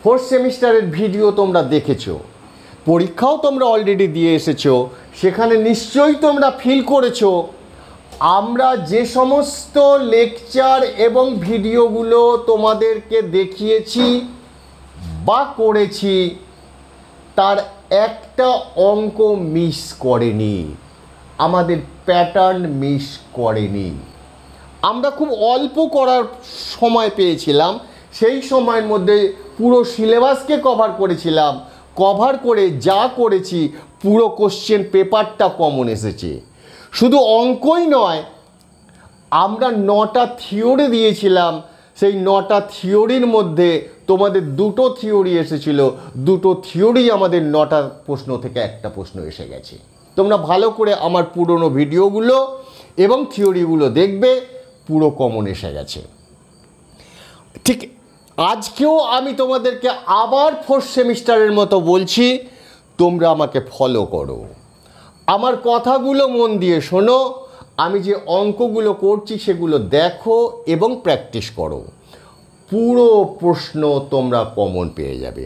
Fourth সেমিস্টারের video তোমরা দেখেছো, পরীক্ষাও তোমরা অলরেডি দিয়ে এসেছো, সেখানে নিশ্চয়ই তোমরা ফিল করেছো আমরা যে সমস্ত লেকচার এবং ভিডিওগুলো তোমাদেরকে দেখিয়েছি বা করেছি তার একটা অঙ্ক মিস করেনি, আমাদের প্যাটার্ন মিস করেনি। আমরা খুব অল্প করার সময় পেয়েছিলাম, সেই সময়ের মধ্যে পুরো সিলেবাসকে কভার করেছিলাম, কভার করে যা করেছি পুরো কোশ্চেন পেপারটা কমন এসেছে। শুধু অঙ্কই নয়, আমরা 9টা থিওরি দিয়েছিলাম, সেই 9টা থিওরির মধ্যে তোমাদের 2টো থিওরি এসেছিল, 2টো থিওরি আমাদের 9টা প্রশ্ন থেকে একটা প্রশ্ন এসে গেছে। তোমরা ভালো করে আমার পুরনো ভিডিওগুলো এবং থিওরিগুলো দেখবে, পুরো কমন এসে গেছে। ঠিক আজকেও আমি তোমাদেরকে আবার ফোর্থ সেমিস্টারের মতো বলছি, তোমরা আমাকে ফলো করো, আমার কথাগুলো মন দিয়ে শোনো, আমি যে অঙ্কগুলো করছি সেগুলো দেখো এবং প্র্যাকটিস করো, পুরো প্রশ্ন তোমরা কমন পেয়ে যাবে।